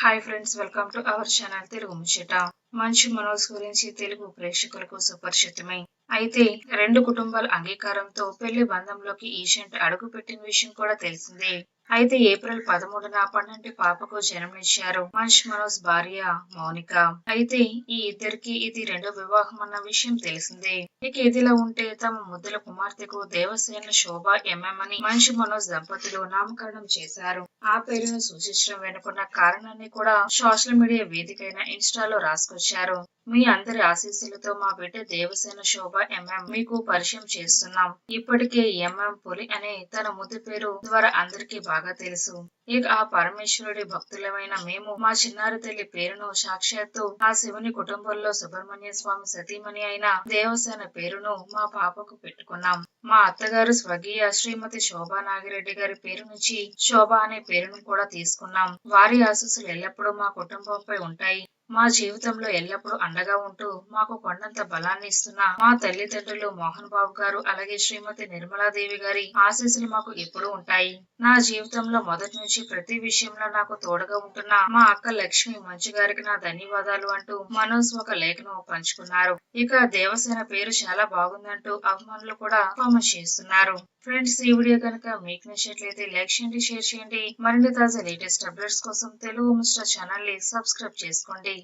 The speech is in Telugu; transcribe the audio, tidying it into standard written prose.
Hi friends, welcome to our channel Telugu ముచ్చట. మంచు మనోజ్ గురించి తెలుగు ప్రేక్షకులకు సుపరిచితమే. అయితే రెండు కుటుంబాల అంగీకారంతో పెళ్లి బంధంలోకి ఈషెంట్ అడుగు పెట్టిన విషయం కూడా తెలిసిందే. అయితే ఏప్రిల్ 13న పండంటి పాపకు జన్మనిచ్చారు మంచు మనోజ్ భార్య మౌనిక. అయితే ఈ ఇద్దరికి ఇది రెండో వివాహం అన్న విషయం తెలిసిందే. ఇక ఇదిలా ఉంటే తమ ముద్దుల కుమార్తెకు దేవసేన శోభ ఎంఎం అని మంచు మనోజ్ దంపతులు నామకరణం చేశారు. ఆ పేరును సూచించడం వెనుకున్న కారణాన్ని కూడా సోషల్ మీడియా వేదికైన ఇన్స్టాలో రాసుకొచ్చారు. మీ అందరి ఆశీస్సులతో మా బిడ్డ దేవసేన శోభ ఎంఎం మీకు పరిచయం చేస్తున్నాం. ఇప్పటికే ఎంఎం పులి అనే తన ముద్దు పేరు ద్వారా అందరికీ బాగా తెలుసు. ఇక ఆ పరమేశ్వరుడి భక్తులమైన మేము మా చిన్నారి తల్లి పేరును సాక్షాత్తు ఆ శివుని కుటుంబంలో సుబ్రహ్మణ్య స్వామి సతీమణి అయిన దేవసేన పేరును మా పాపకు పెట్టుకున్నాం. మా అత్తగారు స్వర్గీయ శ్రీమతి శోభా నాగిరెడ్డి గారి పేరు నుంచి శోభ అనే పేరును కూడా తీసుకున్నాం. వారి ఆశీస్సులు ఎల్లప్పుడూ మా కుటుంబంపై ఉంటాయి. మా జీవితంలో ఎల్లప్పుడూ అండగా ఉంటూ మాకు కొండంత బలాన్ని ఇస్తున్న మా తల్లిదండ్రులు మోహన్ బాబు గారు అలాగే శ్రీమతి నిర్మలాదేవి గారి ఆశీస్సులు మాకు ఎప్పుడూ ఉంటాయి. నా జీవితంలో మొదటి నుంచి ప్రతి విషయంలో నాకు తోడుగా ఉంటున్న మా అక్క లక్ష్మి మంచు గారికి నా ధన్యవాదాలు అంటూ మనోజ్ ఒక లేఖను పంచుకున్నారు. ఇక దేవసేన పేరు చాలా బాగుందంటూ అభిమానులు కూడా కామెంట్ చేస్తున్నారు. ఫ్రెండ్స్, ఈ వీడియో కనుక మీకు నచ్చినట్లయితే లైక్ చేయండి, షేర్ చేయండి. మరిన్ని తాజా లేటెస్ట్ అప్డేట్స్ కోసం తెలుగు ముచ్చట ఛానల్ ని సబ్స్క్రైబ్ చేసుకోండి.